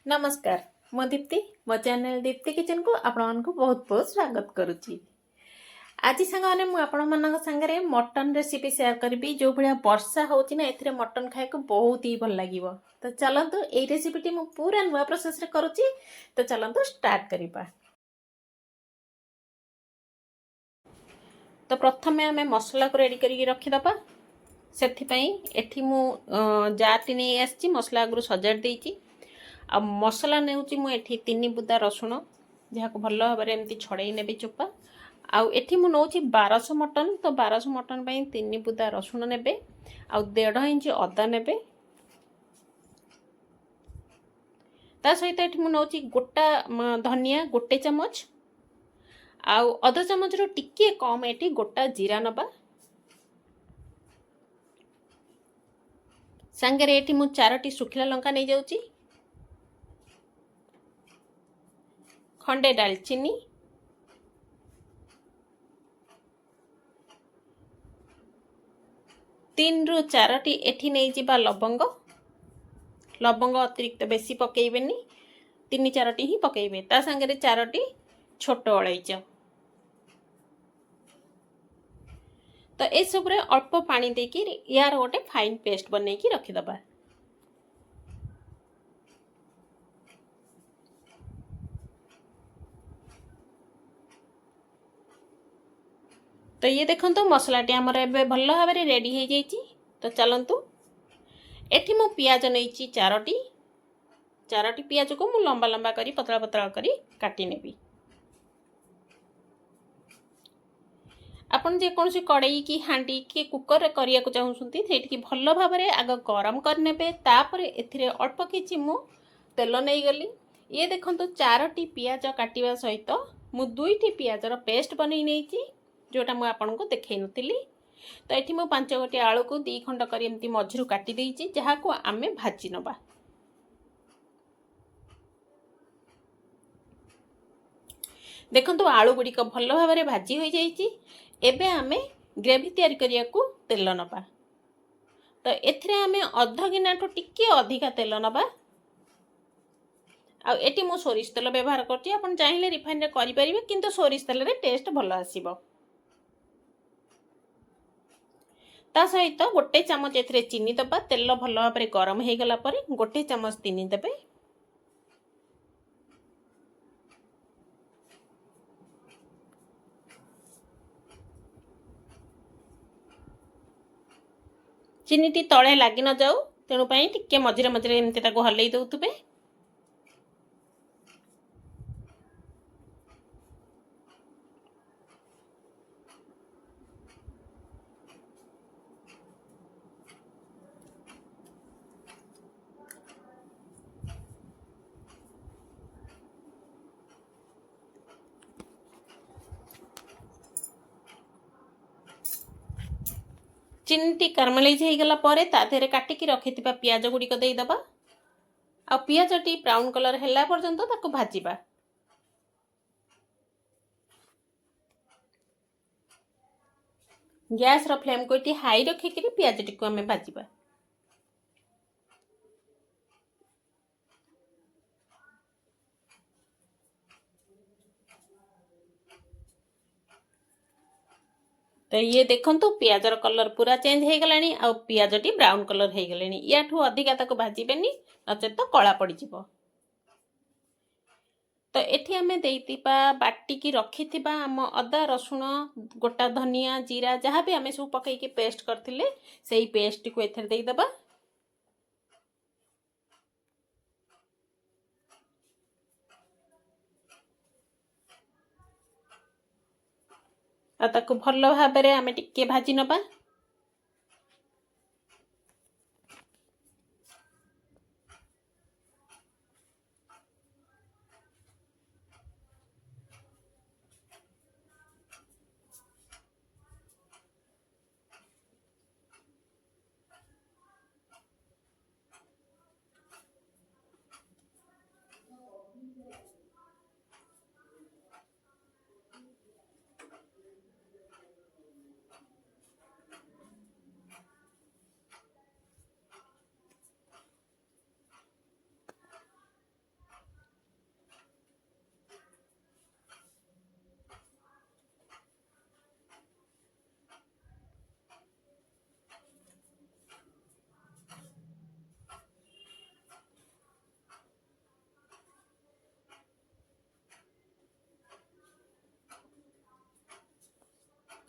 नमस्कार मो दीप्ति मो चैनल दीप्ति किचन को आपण को बहुत बहुत स्वागत करुच्ची। आज सांगने मुझे मटन रेसिपी शेयर करी जो भाया वर्षा होची ना एथिरे मटन खाए को बहुत ही भल लगिवो। तो चलतु ये रेसिपी मु पूरा नुआ प्रोसेस रे करुच्ची। तो चलतु स्टार्ट करिबा। तो प्रथमे आमे मसला को रेडी करी रखिदबा। सेथिपई एठी मु जाटी नै आछि मसला आगु सजाड़ देइची। आ मसला नेउची मु एठी 3 बुदा रसुण जहाँ को भल भाव एमती छड़ाई नेबी चोपा। आउ एठी मु नौची 1200 मटन। तो 1200 मटन पई 3 बुदा रसुण नेबे आउ 1.5 इंच अदा नेबे। ता सहित एठी मु नौची गोटा धनिया गोटे चमच आउ अधा चमच रो टिके कम एठी गोटा जीरा नबा। संगे एठी मु 4टी सुखिला लंका नै जाउची, खंडे दालचीनी, 3 रु 4टी एठी नै जिबा लवंग। लवंग अतिरिक्त बेसी पकेइबेनी, 3-4टी ही पकेइबे। ता संगे 4टी छोट अळैच। तो ए सब रे अल्प पानी देकी यार गोटे फाइन पेस्ट बनै की रखि दबा। तो ये देखंतु मसलाटी हमर एबे भल भाव रेडी हो जाइए। तो चलतु एठी मु पियाज नहींची 4टी पियाज को मु लंबा लंबा करी पतला पतला करी काटी नेबी। आपन जे कौन सी कड़ाई की हांडी की कुकर रे करिया को चाहउसंती सेठी भल भाव आग गरम कर नेबे। तापर एथिरे अल्प किछि मु तेल नै गली। ये देखंतु 4टी पियाज काटिबा सहित मु 2टी पियाज रो पेस्ट बनै नैची जोटा मु आपन को देखै नथिली। तो एठी मु 5 गोटी आलू को 2 खंड करी एमती मझिरु काटी देइची जहा को आमे भाजी नबा। देखंतु आलू गुडी को भल भाव भाजी हो जाइची। एबे आमे ग्रेवी तैयारी करिया को तेल नबा। तो एथिरे आमे अध गिनाटो टिके अधिका तेल नबा। आ एटी मु सोरिष तेल व्यवहार करची। आपन चाहिले रिफाइन रे करि परिबे किंतु सोरिष तेल रे टेस्ट भल आसीबो। ता सहित गोटे चमच एथिरे चीनी दबा। तेल भल भाव गरम हो गला परे गोटे चमच चीनी देबे। चीनीटी तले लागी न जाऊ तेणु पई टिके मझिरे मझिरे एमती ताको हल्लै दउतबे। चीनी कार्मलाइज हो गला परे ता देहरे काटिकी रखिथिबा पियाज गुडी को देई दबा। आ पियाजटी ब्राउन कलर हैला पर्यंत ताको भाजीबा। गैस रो फ्लेम को इटी हाई रखिकी पियाजटी को हमें भाजीबा। तो ये देखंतु पियाजर कलर पूरा चेंज हो गलानी आ पियाजटी ब्राउन कलर हो गलेनी। याठू अधिका ताको भाजीबेनी नचेत तो कला पड़ी जिवो। तो एठी हमें देइतिबा बाटिकी रखिथिबा हम अदा रसुण गोटा धनिया जीरा जहाँ भी हमें सब पकई के पेस्ट करथिले सेही पेस्ट को एथरे देई दबा। आ ताको भल भाव आमे टिके भाजी नबा।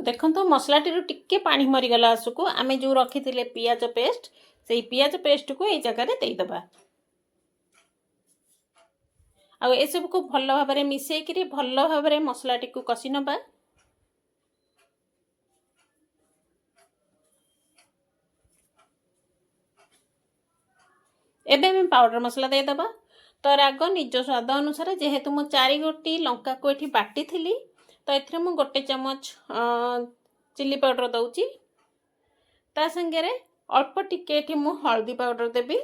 देखो मसलाटी टिके पानी मरीगला आसकू आम जो रखी पियाज पेस्ट से पियाज पेस्ट को यही जगह देदेबा आ सब को भल भाव में मिसेक भल भाव में मसलाटी को कषि नबा। एबे में पाउडर मसला देदेबा। तो राग निज स्वाद अनुसार जेहेतु मु 4 गोटी लंका को ये बाटी थी तो ये मु 1 चमच चिली पाउडर दौची ता संगे अल्प टिके मु हल्दी पाउडर देबी।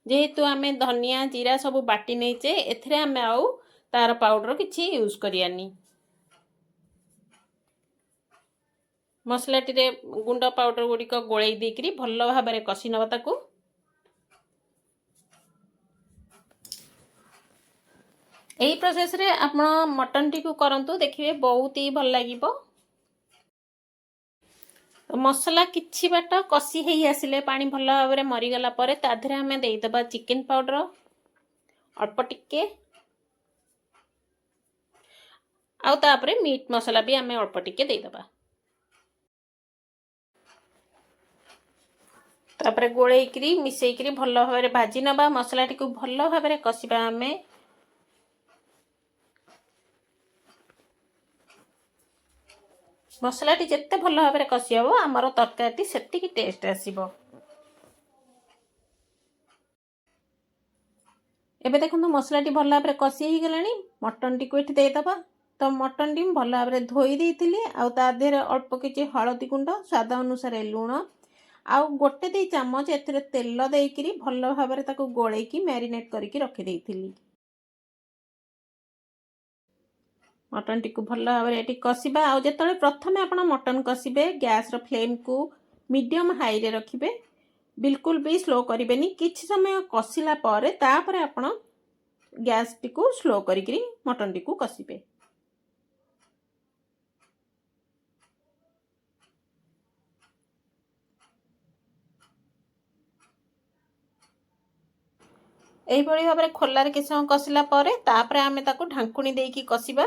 जेहेतु आमे धनिया जीरा सब बाटी नहींचे एथरे आमे आउ तार पाउडर किछि यूज करियानी। मसलाटी रे गुंड पाउडर गुड़िक गोलई देकरी भल भाव में कषि नवा ताकू। यही प्रोसेस रे आपण मटन टी को करंतु देखिए बहुत ही भल लागिबो। मसला किछि बाट कषि हेई आसिले पानी भल भाव में मरीगला परे ता धरे आमे देइदबा चिकन पाउडर अल्प टिके आउ तापरे मीट मसला भी आमे अल्प टिके देइदबा। तापरे गोलैकरी मिसेइकरी भल भाव में भाजी नबा। मसलाटी को भल भाव में कषिबा आमे। मसलाटी जिते भल भाव में कषि हम आमर तरकारी सेतिकी टेस्ट आसीबो। एबे देखो मसलाटी भल भाव में कषि हो गलानी मटन टी को ये देदेबा। तो मटन टी भल भाव में धोई देइथिली आउ ता देहरे अल्प किछि हळदी गुंड स्वाद अनुसार लूण आउ 1-2 चामच एथिरे तेल देइकरी भल भाव में ताको गोलैकी मैरिनेट करके रखी देइथिली। मटन टी को भल भाव में कषिबा आउ जेतले प्रथमे आपण मटन कषिबे गैस रो फ्लेम को मीडियम हाई रे रखिबे बिल्कुल भी स्लो करिबेनी। किछि समय कषिला परे तापरे आपण गैस टी को स्लो करिकरी मटन टी को कषिबे। एही बड़ी भाव में खोलार किछि समय कषिला परे तापरे आमे ताको ढांकुणी देकी कषिबा।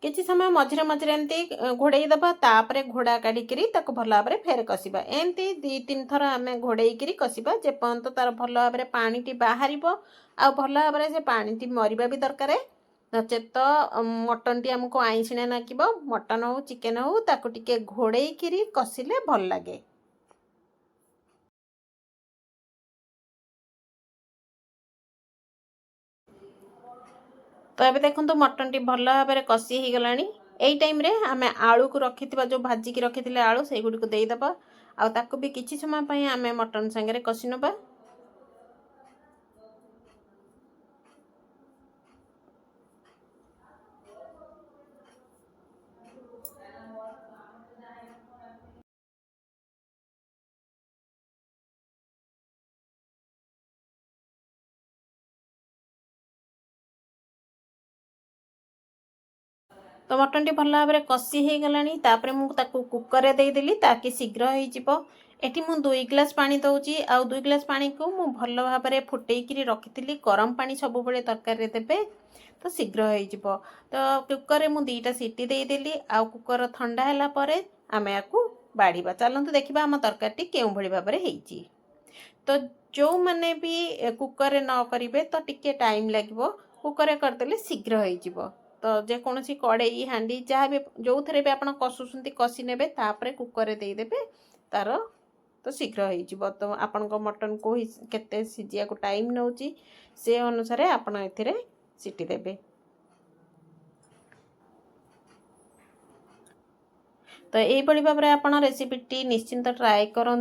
किछि समय मझिरे मझिरे एमती घोड़ई दबा तापरे घोड़ा काढ़िकरी ताको भल भाव में फेर कषिबा। एमती 2-3 थर आमे घोड़ईकरी कषिबा जे पर्यंत तार भल भाव में पानीटी बाहरिबो आ भल भाव में से पानीटी मरिबा भी दरकार। नचेत तो मटन टी हमको आइंसिणा नाकिबो। मटन हो चिकेन हो ताको टिके घोड़ईकरी कषिले भल लागे। तो ये देखो मटन टी भल भाव में कषि हो गलानी। एई टाइम रे आमे आलू को रखिथिबा जो भाजी की रखिथिले आलू सेई गुडी को देई दबा आ ताको भी किछि समय पई आमे मटन संगे कषि नबा। तो मटन टी भल भाव में कषि हो गलानी। तापरे मु ताकू कुकर रे देई देली ताकि शीघ्र हो जिवो। एठी मु 2 ग्लास पानी दउची आ 2 ग्लास पानी को मु भल भाव में फुटेइकरी रखिथिली। गरम पानी सब बेले तरकारी रे देबे तो शीघ्र हो जिवो। तो कुकर रे मु 2टा सीटी देई देली आ कुकर ठंडा हैला परे आमे याकू बाड़ीबा। चलंतु देखिबा हम तरकारी केउ भली भाव में हेइची। तो जो माने भी कुकर रे न करिवे तो टिके टाइम लागिवो। कुकर रे करदेले शीघ्र हो जिवो। तो जेकोसी कड़ई हांडी जहाँ भी जो थे भी आप कषुंट कषि ने तापर कुकर दे देबे तार तो शीघ्र हो। तो आपण मटन को केते सिझिया को टाइम नौची से अनुसार आपण एथिरे सीटी देबे। तो यही भाव में आप रेसिपीटी निश्चिंत ट्राए करूँ।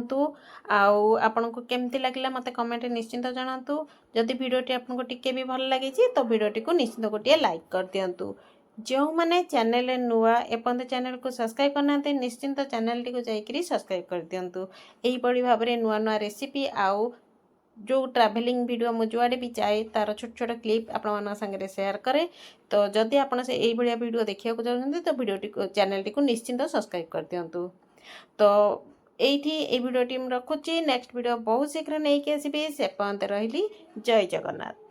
आपन को केमती लगे मत कमेंट निश्चिंत जनातु। जदि वीडियोटी आपको टिके भी भल लगी तो वीडियोटी को निश्चिंत गोटे लाइक कर दिंतु। जो मैंने चैनल नुआ एपंत चैनल को सब्सक्राइब करना निश्चिंत चैनल टी को जाकरी सब्सक्राइब कर दिंतु। यही भाव में नुआ नुआ रेसिपी आउ जो ट्रैवलिंग वीडियो मु जुआड़े भी जाए तार छोट छोट क्लिप आपण सागर शेयर करे। तो जदि आप वीडियो देखा चाहते तो वीडियो चैनल टी को निश्चिंत सब्सक्राइब कर दिंतु। तो ये वीडियोटी रखुची नेक्स्ट वीडियो बहुत शीघ्र नहीं आसबि से पर्यंत रही। जय जगन्नाथ।